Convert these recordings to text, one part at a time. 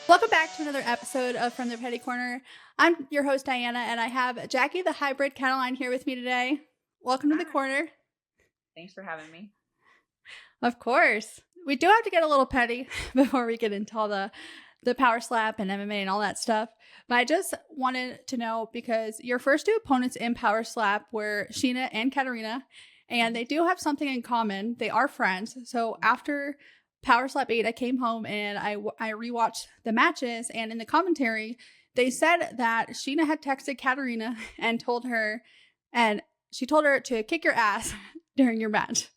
Welcome back to another episode of From the Petty Corner. I'm your host, Diana, and I have Jackie, the hybrid Cataline, here with me today. Welcome to the corner. Thanks for having me. Of course. We do have to get a little petty before we get into all the power slap and MMA and all that stuff. But I just wanted to know, because your first two opponents in power slap were Sheena and Katarina, and they do have something in common. They are friends. So after Power Slap 8, I came home and I rewatched the matches, and in the commentary, they said that Sheena had texted Katarina and told her to kick your ass during your match.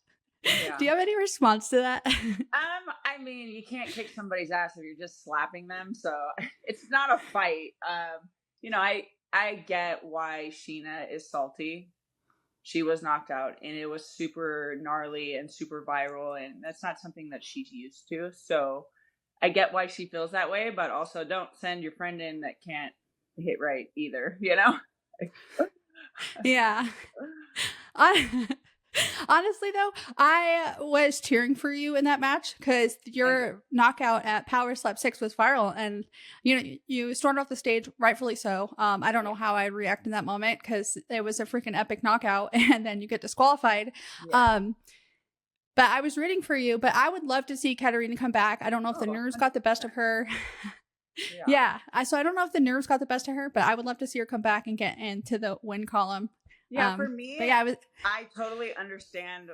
Yeah. Do you have any response to that? I mean, you can't kick somebody's ass if you're just slapping them, so it's not a fight. I get why Sheena is salty. She was knocked out, and it was super gnarly and super viral, and that's not something that she's used to. So I get why she feels that way, but also don't send your friend in that can't hit right either, you know? Yeah. Honestly, though, I was cheering for you in that match because your knockout at Power Slap 6 was viral, and you stormed off the stage, rightfully so. I don't know how I'd react in that moment because it was a freaking epic knockout, and then you get disqualified. Yeah. But I was rooting for you, but I would love to see Katarina come back. I don't know if the nerves got the best of her. Yeah. So I don't know if the nerves got the best of her, but I would love to see her come back and get into the win column. Yeah, for me, I totally understand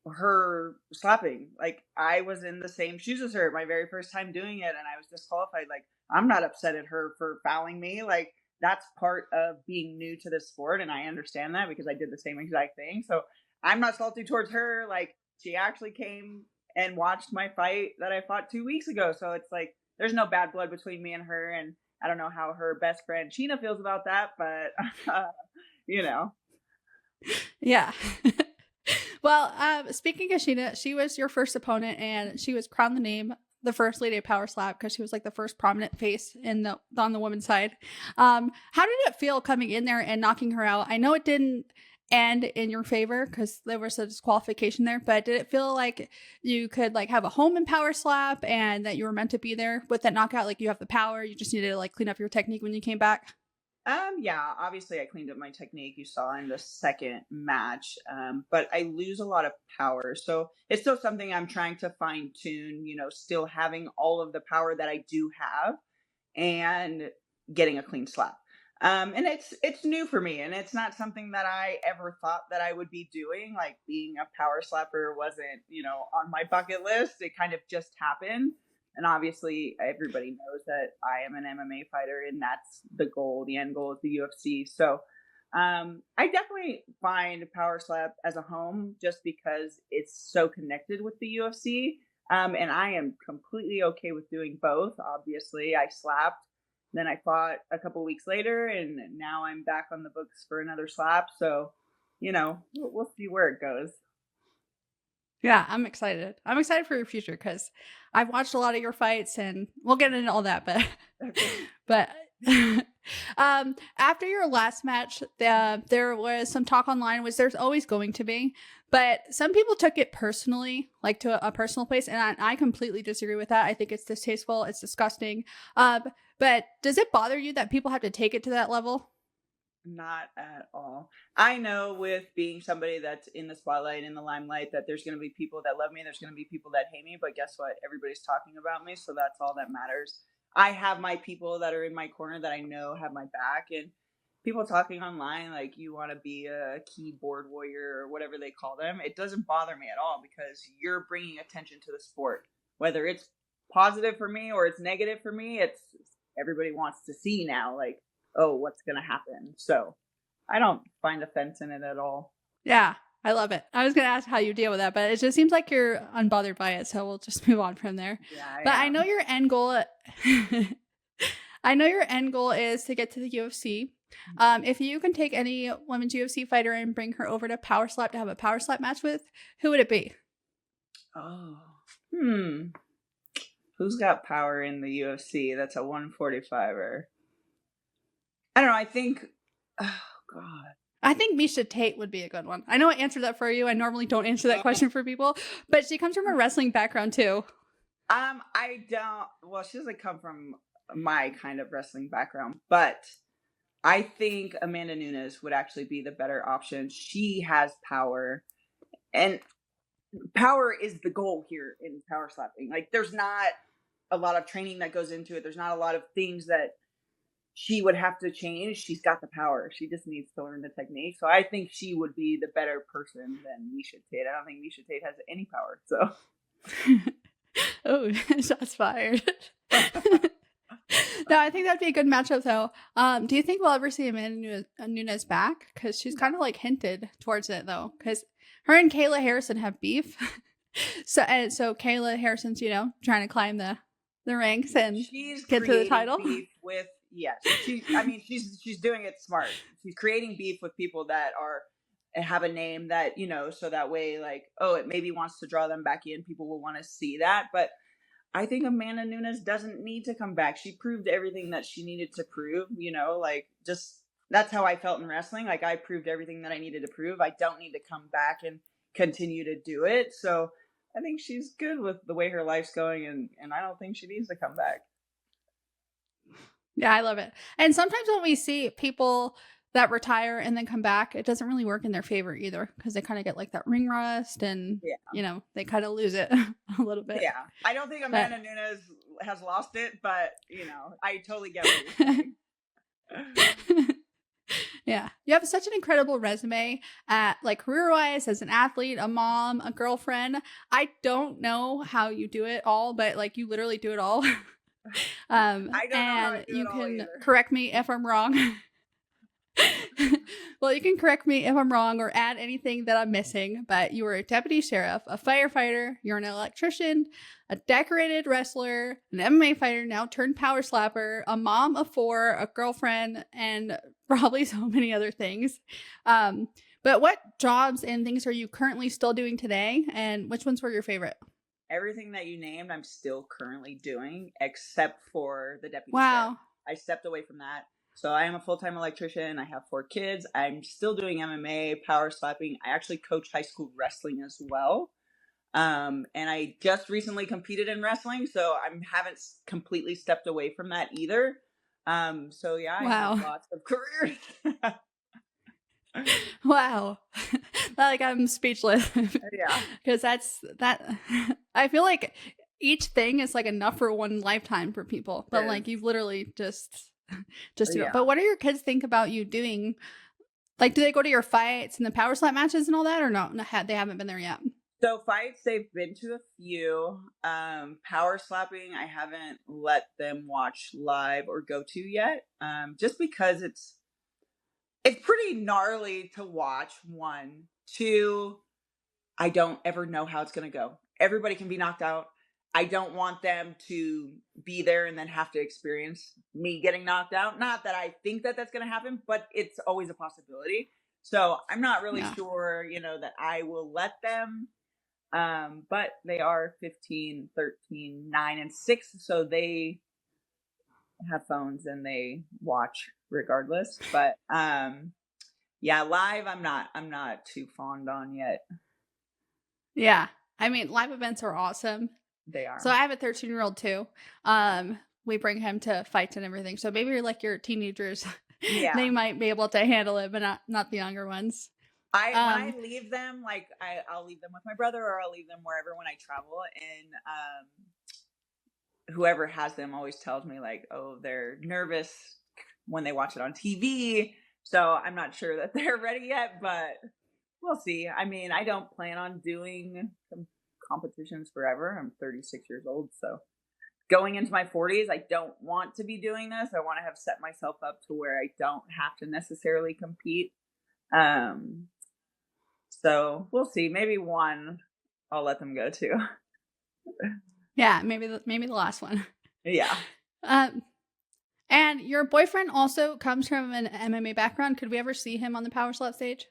her slapping. Like, I was in the same shoes as her my very first time doing it, and I was disqualified. Like, I'm not upset at her for fouling me. Like, that's part of being new to this sport, and I understand that because I did the same exact thing. So I'm not salty towards her. Like, she actually came and watched my fight that I fought 2 weeks ago. So it's like, there's no bad blood between me and her, and I don't know how her best friend Sheena feels about that, but Yeah. Well, speaking of Sheena, she was your first opponent, and she was crowned the first lady of Power Slap because she was like the first prominent face on the women's side. How did it feel coming in there and knocking her out? I know it didn't end in your favor because there was a disqualification there, but did it feel like you could like have a home in Power Slap and that you were meant to be there with that knockout? Like, you have the power, you just needed to like clean up your technique when you came back? Yeah, obviously I cleaned up my technique, you saw in the second match, but I lose a lot of power, so it's still something I'm trying to fine tune, still having all of the power that I do have and getting a clean slap. And it's new for me, and it's not something that I ever thought that I would be doing. Like, being a power slapper wasn't, on my bucket list. It kind of just happened. And obviously everybody knows that I am an MMA fighter, and that's the goal. The end goal is the UFC. So I definitely find power slap as a home just because it's so connected with the UFC. And I am completely okay with doing both. Obviously, I slapped. Then I fought a couple weeks later, and now I'm back on the books for another slap. So, we'll see where it goes. Yeah, I'm excited. I'm excited for your future because I've watched a lot of your fights, and we'll get into all that. But, but after your last match, there was some talk online, which there's always going to be. But some people took it personally, like to a personal place, and I completely disagree with that. I think it's distasteful. It's disgusting. But does it bother you that people have to take it to that level? Not at all. I know with being somebody that's in the spotlight, in the limelight, that there's going to be people that love me, there's going to be people that hate me, but guess what? Everybody's talking about me, so that's all that matters. I have my people that are in my corner that I know have my back, and people talking online like you want to be a keyboard warrior or whatever they call them, it doesn't bother me at all because you're bringing attention to the sport. Whether it's positive for me or it's negative for me, it's everybody wants to see now, like, oh, what's going to happen? So I don't find offense in it at all. Yeah, I love it. I was going to ask how you deal with that, but it just seems like you're unbothered by it. So we'll just move on from there. Yeah, but I know your end goal. I know your end goal is to get to the UFC. If you can take any women's UFC fighter and bring her over to Power Slap to have a Power Slap match with, who would it be? Oh, who's got power in the UFC? That's a 145er. I don't know. I think, oh God. I think Miesha Tate would be a good one. I know I answered that for you. I normally don't answer that question for people, but she comes from a wrestling background too. I don't. Well, she doesn't come from my kind of wrestling background, but I think Amanda Nunes would actually be the better option. She has power, and power is the goal here in power slapping. Like, there's not a lot of training that goes into it. There's not a lot of things that she would have to change. She's got the power. She just needs to learn the technique. So I think she would be the better person than Misha Tate. I don't think Misha Tate has any power. So Oh, shots fired. No, I think that'd be a good matchup, though. Do you think we'll ever see Amanda Nunes back? Because she's kind of like hinted towards it, though. Because her and Kayla Harrison have beef. So Kayla Harrison's, trying to climb the ranks and she's get to the creating title. beef with, yes. She's doing it smart. She's creating beef with people that are have a name that, so that way, like, oh, it maybe wants to draw them back in. People will want to see that. But I think Amanda Nunes doesn't need to come back. She proved everything that she needed to prove, like, just that's how I felt in wrestling. Like, I proved everything that I needed to prove. I don't need to come back and continue to do it. So I think she's good with the way her life's going, and I don't think she needs to come back. Yeah, I love it. And sometimes when we see people that retire and then come back, it doesn't really work in their favor either, because they kind of get like that ring rust and, Yeah. they kind of lose it a little bit. Yeah. I don't think But Amanda Nunes has lost it, but, I totally get what you're saying. yeah, you have such an incredible resume at like career-wise, as an athlete, a mom, a girlfriend. I don't know how you do it all, but like you literally do it all. I don't know how I And do you it all can either. correct me if I'm wrong. Well, you can correct me if I'm wrong or add anything that I'm missing, but you were a deputy sheriff, a firefighter, you're an electrician, a decorated wrestler, an MMA fighter, now turned power slapper, a mom of 4, a girlfriend, and probably so many other things. But what jobs and things are you currently still doing today, and which ones were your favorite? Everything that you named, I'm still currently doing, except for the deputy sheriff. Wow. I stepped away from that. So I am a full-time electrician. I have 4 kids. I'm still doing MMA, power slapping. I actually coach high school wrestling as well. And I just recently competed in wrestling, so I haven't completely stepped away from that either. So yeah, I have Wow. lots of careers. Wow. Like I'm speechless. Yeah. Because that I feel like each thing is like enough for one lifetime for people. But like you've literally just do it. Yeah. But what do your kids think about you doing? Like, do they go to your fights and the power slap matches and all that, or no? They haven't been there yet. So fights, they've been to a few. Power slapping, I haven't let them watch live or go to yet. Just because it's pretty gnarly to watch. 1, 2, I don't ever know how it's gonna go. Everybody can be knocked out. I don't want them to be there and then have to experience me getting knocked out. Not that I think that that's gonna happen, but it's always a possibility. So I'm not really Yeah. sure, that I will let them. But they are 15, 13, 9, and 6, so they have phones and they watch regardless. But yeah, live I'm not too fond on yet. Yeah. I mean, live events are awesome. They are. So I have a 13-year-old too. We bring him to fights and everything. So maybe like your teenagers, Yeah. they might be able to handle it, but not the younger ones. When I leave them, like I'll leave them with my brother, or I'll leave them wherever when I travel, and whoever has them always tells me like, oh, they're nervous when they watch it on TV. So I'm not sure that they're ready yet, but we'll see. I mean, I don't plan on doing some competitions forever. I'm 36 years old, so going into my 40s, I don't want to be doing this. I want to have set myself up to where I don't have to necessarily compete. So we'll see. Maybe one I'll let them go to. Yeah, maybe the last one. Yeah. And your boyfriend also comes from an MMA background. Could we ever see him on the power slap stage?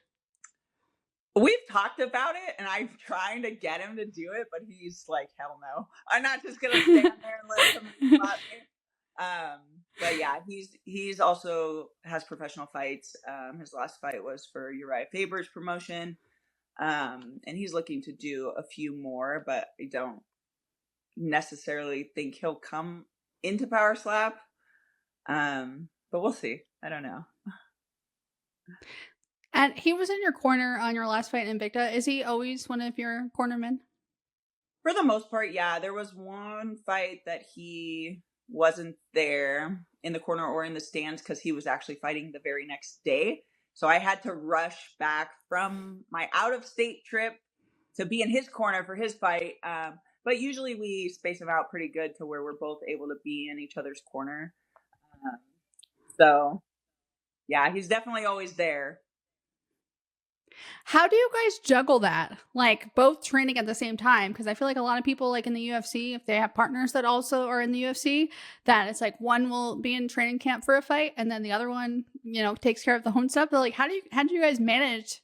We've talked about it, and I'm trying to get him to do it, but he's like, hell no. I'm not just gonna stand there and let somebody slap me. But yeah, he's also has professional fights. His last fight was for Uriah Faber's promotion. And he's looking to do a few more, but necessarily think he'll come into Power Slap. But we'll see. I don't know. And he was in your corner on your last fight in Invicta. Is he always one of your cornermen? For the most part, yeah. There was one fight that he wasn't there in the corner or in the stands because he was actually fighting the very next day. So I had to rush back from my out of state trip to be in his corner for his fight. But usually we space them out pretty good to where we're both able to be in each other's corner. Um, so yeah, he's definitely always there. How do you guys juggle that? Like both training at the same time? Because I feel like a lot of people, like in the UFC, if they have partners that also are in the UFC, that it's like one will be in training camp for a fight, and then the other one, takes care of the home stuff. But like, how do you guys manage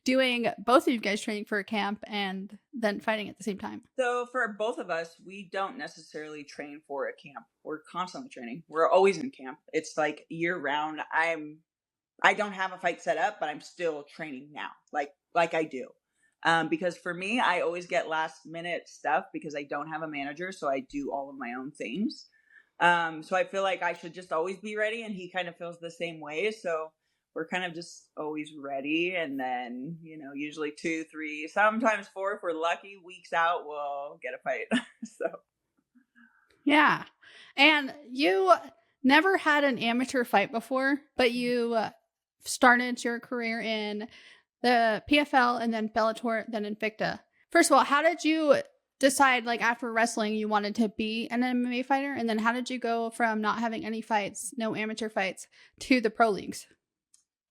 doing both of you guys training for a camp and then fighting at the same time? So for both of us, we don't necessarily train for a camp. We're constantly training. We're always in camp. It's like year round. I don't have a fight set up, but I'm still training now, like I do. Because for me, I always get last minute stuff because I don't have a manager, so I do all of my own things. So I feel like I should just always be ready, and he kind of feels the same way. So we're kind of just always ready, and then usually 2, 3, sometimes 4 if we're lucky. Weeks out, we'll get a fight. So Yeah, and you never had an amateur fight before, but you started your career in the PFL and then Bellator, then Invicta. First of all, how did you decide, like after wrestling, you wanted to be an MMA fighter? And then how did you go from not having any fights, no amateur fights, to the pro leagues?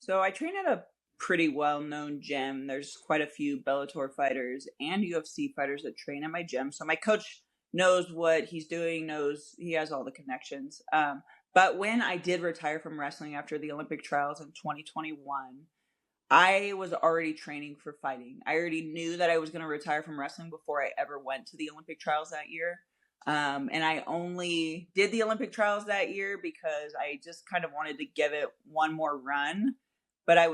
So I train at a pretty well-known gym. There's quite a few Bellator fighters and UFC fighters that train at my gym. So my coach knows what he's doing, knows he has all the connections. But when I did retire from wrestling after the Olympic trials in 2021, I was already training for fighting. I already knew that I was going to retire from wrestling before I ever went to the Olympic trials that year. And I only did the Olympic trials that year because I just kind of wanted to give it one more run. But I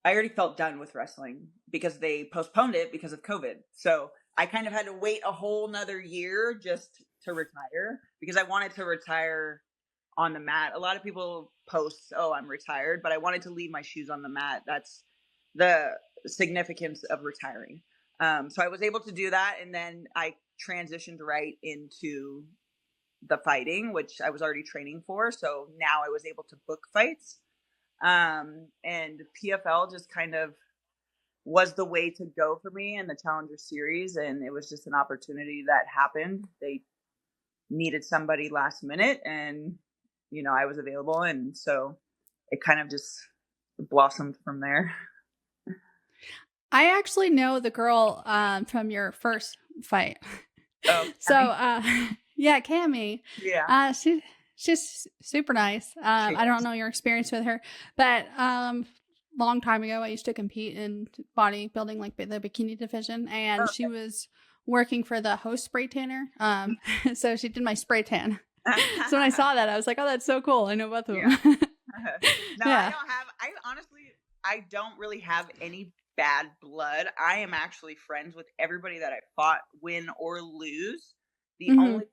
already felt done with wrestling because they postponed it because of COVID. So I kind of had to wait a whole nother year just to retire because I wanted to retire on the mat. A lot of people post, "Oh, I'm retired," but I wanted to leave my shoes on the mat. That's the significance of retiring. So I was able to do that, and then I transitioned right into the fighting, which I was already training for. So now I was able to book fights. And PFL just kind of was the way to go for me in the Challenger Series, and it was just an opportunity that happened. They needed somebody last minute, and I was available, and so it kind of just blossomed from there. I actually know the girl from your first fight. Oh, So, yeah, Cammy. yeah. She's super nice. I don't know your experience with her, but long time ago, I used to compete in bodybuilding, like the bikini division, and she was working for the host spray tanner. So she did my spray tan. So when I saw that, I was like, "Oh, that's so cool! I know both of them." Yeah. No, Yeah. I honestly, I don't really have any bad blood. I am actually friends with everybody that I fought, win or lose. The only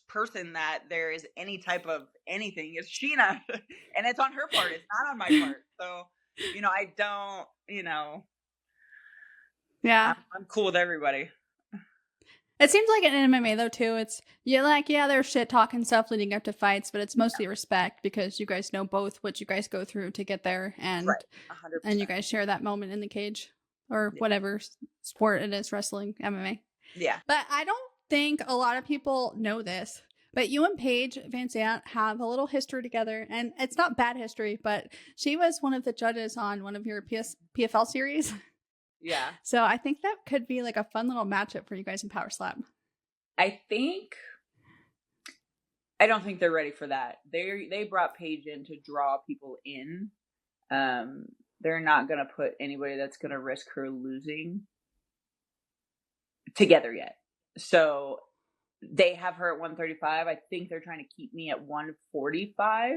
person that there is any type of anything is Sheena. And it's on her part. It's not on my part. So, I don't, Yeah. I'm cool with everybody. It seems like in MMA though too. It's there's shit talking stuff leading up to fights, but it's mostly respect because you guys know both what you guys go through to get there, and Right. 100%. and you guys share that moment in the cage or whatever sport it is, wrestling, MMA. Yeah. But I don't think a lot of people know this. But you and Paige Van Zant have a little history together, and it's not bad history, but she was one of the judges on one of your PFL series. Yeah. So I think that could be like a fun little matchup for you guys in Power Slap. I don't think they're ready for that. They brought Paige in to draw people in. They're not going to put anybody that's going to risk her losing together yet. So they have her at 135. I think they're trying to keep me at 145.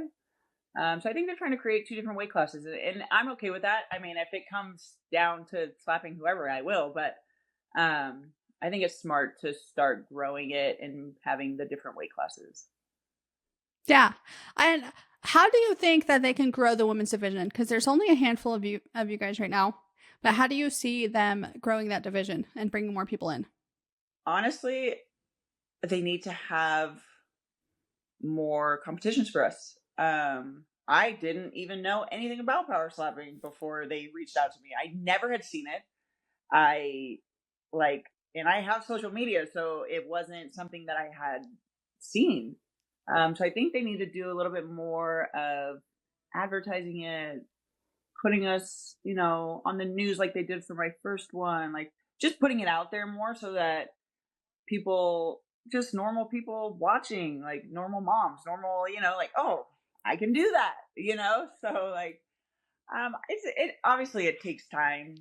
So I think they're trying to create 2 different weight classes, and I'm okay with that. I mean, if it comes down to slapping whoever, I will. But I think it's smart to start growing it and having the different weight classes. Yeah. And how do you think that they can grow the women's division? Because there's only a handful of you guys right now. But how do you see them growing that division and bringing more people in? Honestly, they need to have more competitions for us. I didn't even know anything about power slapping before they reached out to me. I never had seen it. I like, and I have social media, so it wasn't something that I had seen. So I think they need to do a little bit more of advertising it, putting us, on the news like they did for my first one, like just putting it out there more so that people, just normal people watching, like normal moms, normal, like, oh, I can do that. So like, it obviously it takes time.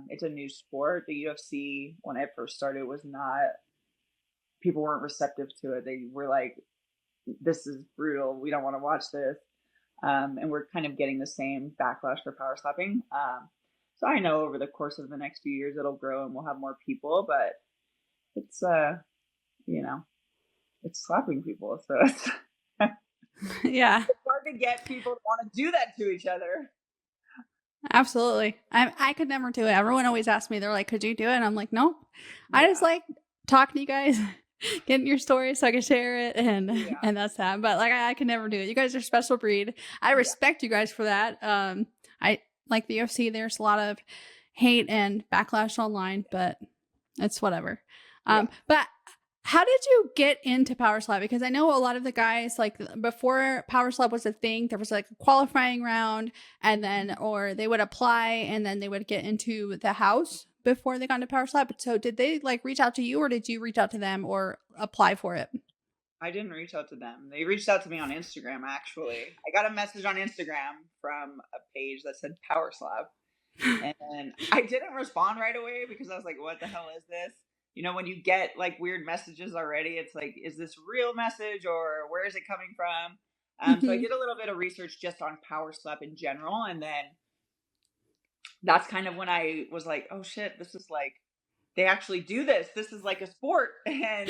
It's a new sport. The UFC, when it first started, was not, people weren't receptive to it. They were like, this is brutal. We don't want to watch this. And we're kind of getting the same backlash for power slapping. So I know over the course of the next few years it'll grow and we'll have more people, but it's you know, it's slapping people, so it's Yeah, hard to get people to want to do that to each other. absolutely. I could never do it. Everyone always asks me, they're like, could you do it? And I'm like, no. I just Yeah. like talking to you guys, getting your story so I can share it, and Yeah. and that's that. But like I could never do it. You guys are a special breed. I respect you guys for that. I like the UFC, there's a lot of hate and backlash online, but it's whatever. Yeah. But how did you get into Power Slap? Because I know a lot of the guys, like before Power Slap was a thing, there was like a qualifying round, and then, or they would apply and then they would get into the house before they got into Power Slap. So did they like reach out to you, or did you reach out to them or apply for it? I didn't reach out to them. They reached out to me on Instagram, actually. I got a message on Instagram from a page that said Power Slap. And I didn't respond right away because I was like, what the hell is this? When you get like weird messages already, it's like, is this real message or where is it coming from? So I Mhm. did a little bit of research just on Power Slap in general. And then that's kind of when I was like, oh shit, this is like, they actually do this. This is like a sport. And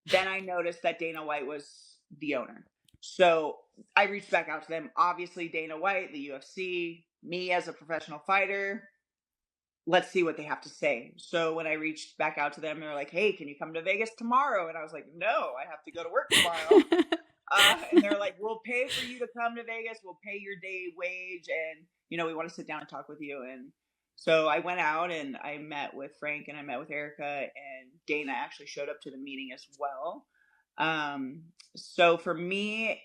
then I noticed that Dana White was the owner. So I reached back out to them. Obviously, Dana White, the UFC, me as a professional fighter, let's see what they have to say. So when I reached back out to them, they were like, hey, can you come to Vegas tomorrow? And I was like, no, I have to go to work tomorrow. And they're like, we'll pay for you to come to Vegas. We'll pay your day wage. And, we want to sit down and talk with you. And so I went out and I met with Frank and I met with Erica, and Dana actually showed up to the meeting as well. So for me,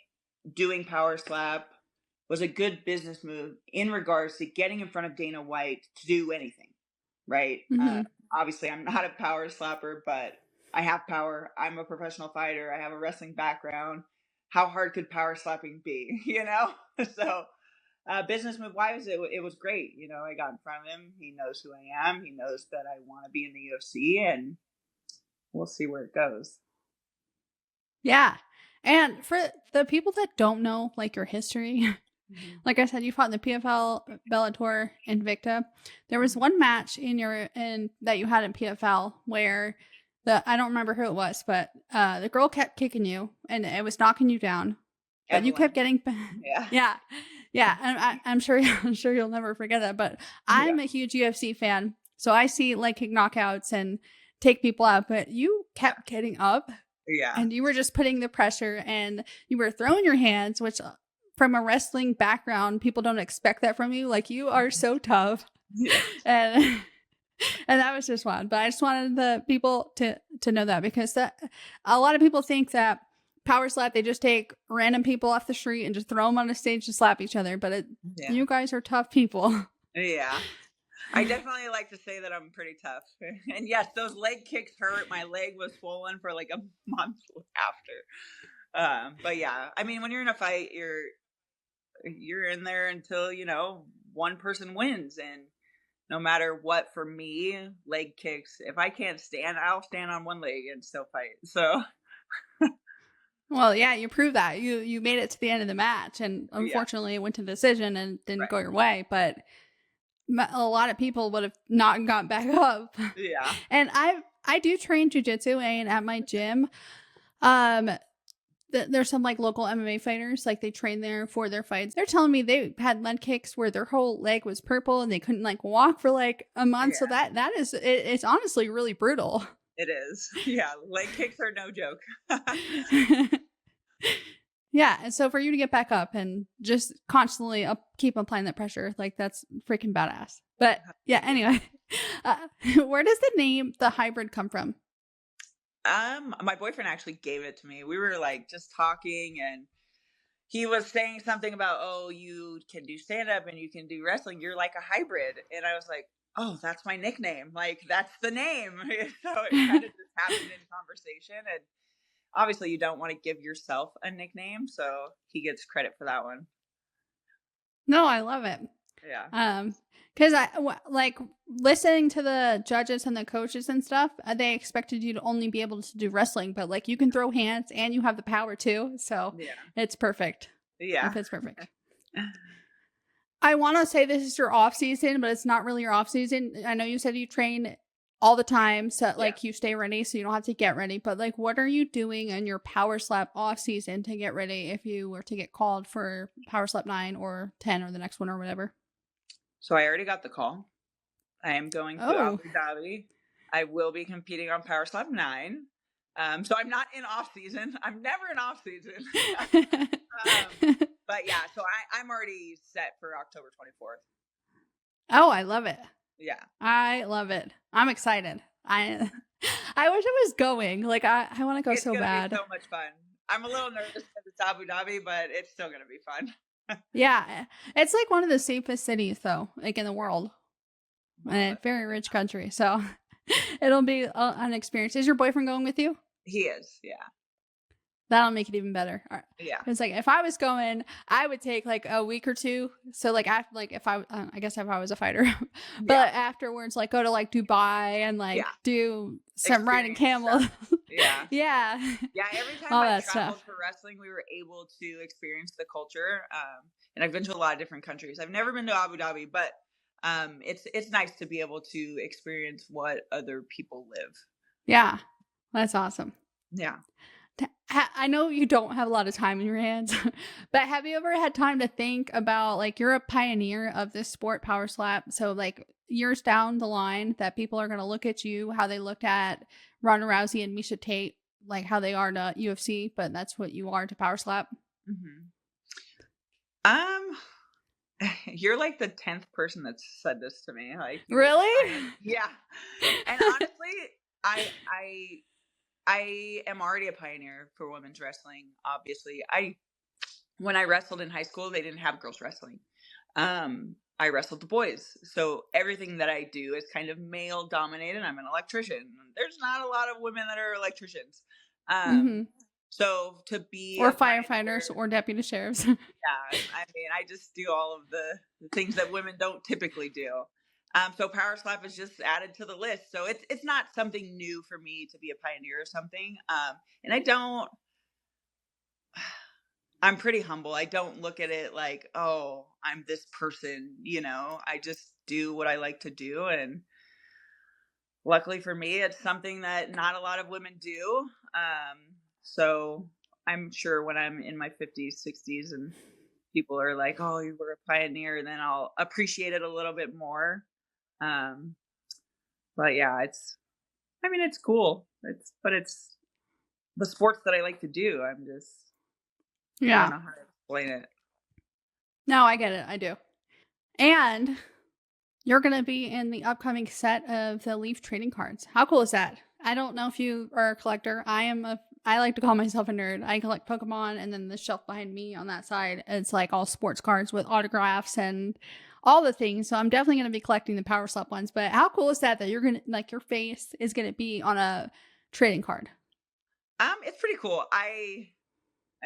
doing Power Slap was a good business move in regards to getting in front of Dana White to do anything, right? Mhm. Obviously, I'm not a power slapper, but I have power. I'm a professional fighter. I have a wrestling background. How hard could power slapping be? So business move wise, it was great. I got in front of him. He knows who I am. He knows that I want to be in the UFC, and we'll see where it goes. Yeah. And for the people that don't know like your history, like I said, you fought in the PFL, Bellator, Invicta. There was one match in that you had in PFL where I don't remember who it was, but the girl kept kicking you and it was knocking you down, but you kept Evelyn. getting, Yeah. yeah, yeah. And I'm sure, I'm sure you'll never forget that. But Yeah. I'm a huge UFC fan, so I see like kick knockouts and take people out, but you kept getting up. Yeah. And you were just putting the pressure and you were throwing your hands, which from a wrestling background, people don't expect that from you. Like you are so tough. Yeah. And and that was just fun. But I just wanted the people to know that, because a lot of people think that power slap, they just take random people off the street and just throw them on a stage to slap each other. But Yeah. you guys are tough people. Yeah. I definitely like to say that I'm pretty tough. And yes, those leg kicks hurt. My leg was swollen for like a month after. But yeah, I mean, when you're in a fight, you're in there until, one person wins. And no matter what, for me, leg kicks, if I can't stand, I'll stand on one leg and still fight. So Well, yeah, you proved that. You made it to the end of the match, and yeah, unfortunately it went to decision and didn't right. go your way, but a lot of people would have not gone back up. Yeah. And I do train jujitsu, and at my gym, um, there's some like local MMA fighters, like they train there for their fights. They're telling me they had leg kicks where their whole leg was purple and they couldn't like walk for like a month. So Yeah, that is it's honestly really brutal. it is. Yeah, leg kicks are no joke. Yeah, and so for you to get back up and just constantly keep applying that pressure, like that's freaking badass. But yeah, anyway, uh, where does the name the hybrid come from? My boyfriend actually gave it to me. We were like just talking, and he was saying something about, oh, you can do stand up and you can do wrestling. You're like a hybrid. And I was like, oh, that's my nickname. Like, that's the name. So it kind of just happened in conversation. And obviously, you don't want to give yourself a nickname. So he gets credit for that one. No, I love it. Yeah. Because like listening to the judges and the coaches and stuff, they expected you to only be able to do wrestling, but like you can throw hands and you have the power too. So Yeah. it's perfect. Yeah. It's perfect. I want to say this is your off season, but it's not really your off season. I know you said you train all the time, so like you stay ready, so you don't have to get ready. But like, what are you doing in your Power Slap off season to get ready if you were to get called for Power Slap 9 or 10 or the next one or whatever? So I already got the call. I am going to Oh, Abu Dhabi. I will be competing on Power Slap 9. So I'm not in off season. I'm never in off season. But yeah, so I'm already set for October 24th. oh, I love it. Yeah. I love it. I'm excited. I wish I was going. Like I want to go It's so going to bad. be so much fun. I'm a little nervous because it's Abu Dhabi, but it's still going to be fun. Yeah, it's like one of the safest cities though, like in the world. And a very rich country. So it'll be an experience. Is your boyfriend going with you? He is. Yeah. That'll make it even better. Yeah. It's like if I was going, I would take like a week or two. So like after, like if I guess if I was a fighter, but afterwards, like go to like Dubai and like do some riding camel. Yeah. Yeah. Yeah. Every time All I that traveled stuff. for wrestling, we were able to experience the culture. And I've been to a lot of different countries. I've never been to Abu Dhabi, but it's nice to be able to experience what other people live. Yeah. That's awesome. Yeah. I know you don't have a lot of time in your hands, but have you ever had time to think about like you're a pioneer of this sport, Power Slap? So like years down the line that people are going to look at you, how they looked at Ronda Rousey and Misha Tate, like how they are to UFC, but that's what you are to Power Slap. Mm-hmm. You're like the 10th person that's said this to me. Like, Really? yeah. And honestly, I am already a pioneer for women's wrestling. Obviously, when I wrestled in high school, they didn't have girls wrestling. I wrestled the boys, so everything that I do is kind of male dominated. I'm an electrician. There's not a lot of women that are electricians. So to be or firefighters or deputy sheriffs. Yeah, I mean, I just do all of the things that women don't typically do. So Power Slap is just added to the list. So it's not something new for me to be a pioneer or something. And I'm pretty humble. I don't look at it like, oh, I'm this person, I just do what I like to do. And luckily for me, it's something that not a lot of women do. So I'm sure when I'm in my 50s, 60s, and people are like, oh, you were a pioneer, then I'll appreciate it a little bit more. But yeah, it's cool. It's the sports that I like to do. I don't know how to explain it. No, I get it. I do. And you're going to be in the upcoming set of the Leaf trading cards. How cool is that? I don't know if you are a collector. I like to call myself a nerd. I collect Pokemon, and then the shelf behind me on that side, it's like all sports cards with autographs and all the things. So I'm definitely going to be collecting the Power Slap ones. But how cool is that you're going to, like, your face is going to be on a trading card? It's pretty cool. I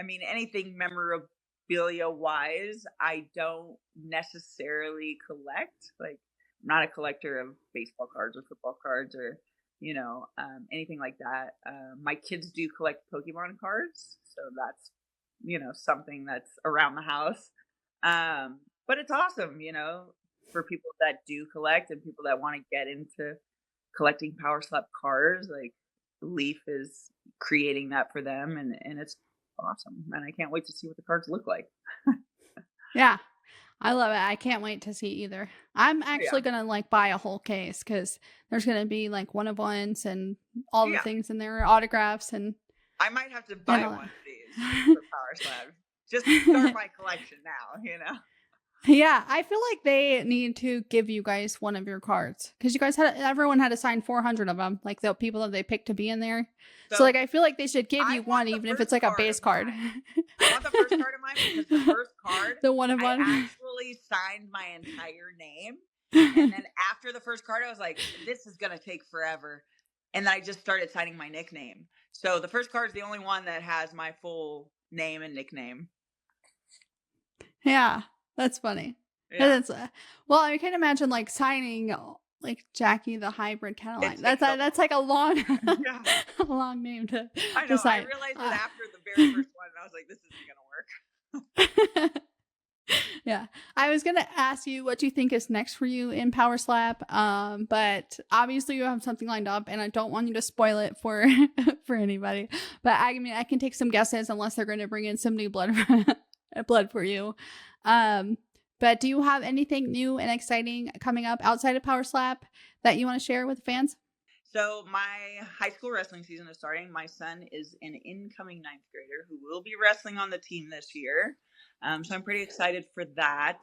mean, anything memorabilia wise, I don't necessarily collect. Like, I'm not a collector of baseball cards or football cards or anything like that. My kids do collect Pokemon cards, so that's something that's around the house. But it's awesome, for people that do collect and people that want to get into collecting Power Slap cars. Like Leaf is creating that for them, and it's awesome. And I can't wait to see what the cards look like. Yeah. I love it. I can't wait to see either. I'm Yeah, actually gonna like buy a whole case because there's gonna be like one of ones and all the yeah. things in there, autographs I might have to and buy all one of these that. for Power Slab just to start my collection now. Yeah, I feel like they need to give you guys one of your cards because you guys had everyone had to sign 400 of them, like the people that they picked to be in there. So So like I feel like they should give I you want one, the even if first it's like a card base of card. mine. I want the first card of mine because the first card, The one of I one. actually signed my entire name. And then after the first card, I was like, this is going to take forever. And then I just started signing my nickname. So the first card is the only one that has my full name and nickname. Yeah, that's funny. And Yeah. it's well, I can imagine like signing like Jackie the hybrid It Cataline. takes a That's like a long, yeah. a long name I to know. I sign. realized it after the very first one. And I was like, this isn't going to work. Yeah, I was gonna ask you what you think is next for you in Power Slap, but obviously you have something lined up, and I don't want you to spoil it for for anybody. But I mean, I can take some guesses unless they're going to bring in some new blood blood for you. Um, but do you have anything new and exciting coming up outside of Power Slap that you want to share with the fans? So my high school wrestling season is starting. My son is an incoming ninth grader who will be wrestling on the team this year. So I'm pretty excited for that.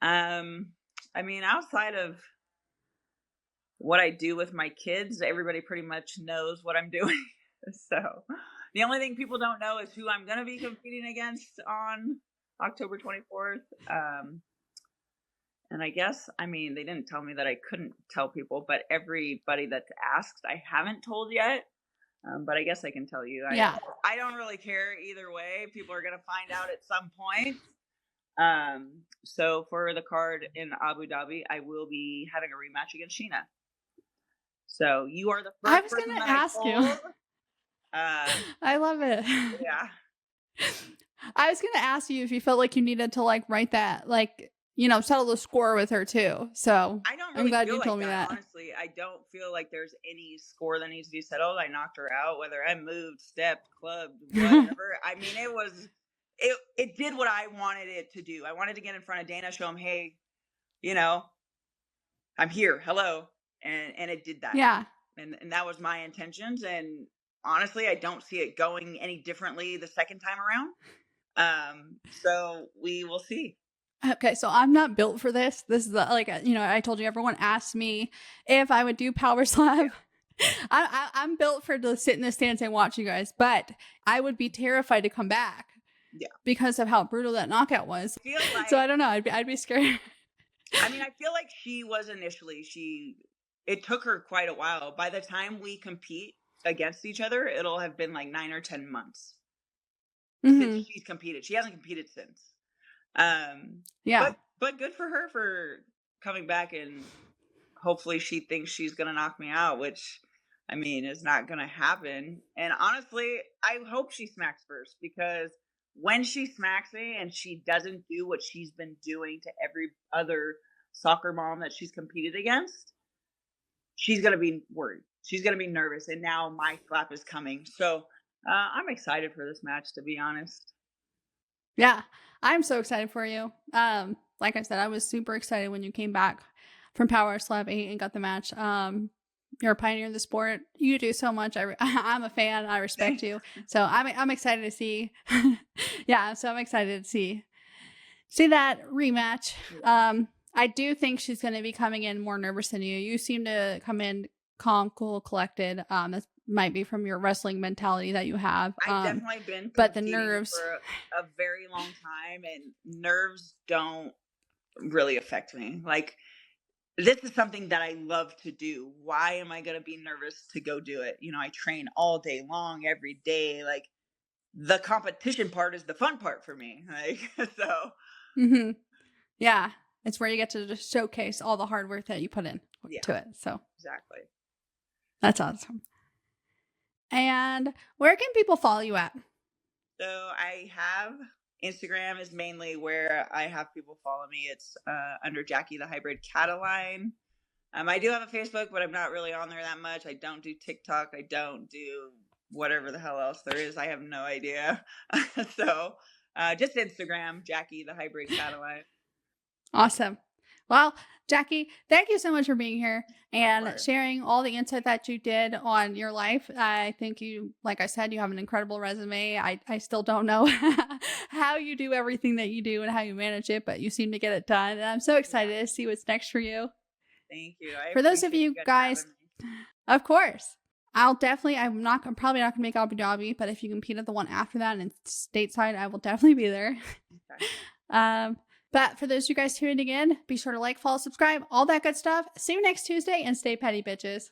Um, I mean, outside of what I do with my kids, everybody pretty much knows what I'm doing. So the only thing people don't know is who I'm going to be competing against on October 24th. And I guess, I mean, they didn't tell me that I couldn't tell people, but everybody that's asked, I haven't told yet. But I guess I can tell you. Yeah. I don't really care either way. People are going to find out at some point. So for the card in Abu Dhabi, I will be having a rematch against Sheena. So you are the I first was person gonna that I ask you. told. I love it. Yeah. I was gonna ask you if you felt like you needed to like write that, like, you know, settle the score with her too. So I don't I'm really glad feel you like told me that, that. honestly. I don't feel like there's any score that needs to be settled. I knocked her out, whether I moved, stepped, clubbed, whatever. I mean, it did what I wanted it to do. I wanted to get in front of Dana, show him, hey, you know, I'm here. Hello. And it did that. Yeah. And that was my intentions. And honestly, I don't see it going any differently the second time around. So we will see. Okay, so I'm not built for this. This is like, you know, I told you everyone asked me if I would do Power Slap. I'm built for to sit in the stands and watch you guys, but I would be terrified to come back. Yeah. Because of how brutal that knockout was. I feel like, so I don't know. I'd be scared. I mean, I feel like she was initially, it took her quite a while. By the time we compete against each other, it'll have been like 9 or 10 months since she's competed. She hasn't competed since. Yeah. But good for her for coming back, and hopefully she thinks she's going to knock me out, which I mean is not going to happen. And honestly, I hope she smacks first, because when she smacks me and she doesn't do what she's been doing to every other soccer mom that she's competed against, she's going to be worried. She's going to be nervous. And now my slap is coming. So I'm excited for this match, to be honest. Yeah. I'm so excited for you. Like I said, I was super excited when you came back from Power Slap 8 and got the match. You're a pioneer in the sport. You do so much. I'm a fan. I respect you. So I'm excited to see. Yeah, so I'm excited to see that rematch. I do think she's going to be coming in more nervous than you. You seem to come in calm, cool, collected. That might be from your wrestling mentality that you have. I've definitely been but the nerves for a very long time, and nerves don't really affect me. Like, this is something that I love to do. Why am I going to be nervous to go do it? You know, I train all day long, every day. Like, the competition part is the fun part for me. Like, so. Mm-hmm. Yeah. It's where you get to just showcase all the hard work that you put in to it. So exactly. That's awesome. And where can people follow you at? So I have Instagram is mainly where I have people follow me. It's under Jackie the Hybrid Cataline. I do have a Facebook, but I'm not really on there that much. I don't do TikTok. I don't do whatever the hell else there is. I have no idea. So just Instagram, Jackie the Hybrid Cataline. Awesome. Well, Jackie, thank you so much for being here and Course. sharing all the insight that you did on your life. I think you, like I said, you have an incredible resume. I still don't know how you do everything that you do and how you manage it, but you seem to get it done. And I'm so excited Yeah, to see what's next for you. thank you. I For those of appreciate you you guys guys, having me. of course, I'm probably not going to make Abu Dhabi, but if you compete at the one after that and stateside, I will definitely be there. Okay. But for those of you guys tuning in, be sure to like, follow, subscribe, all that good stuff. See you next Tuesday and stay petty, bitches.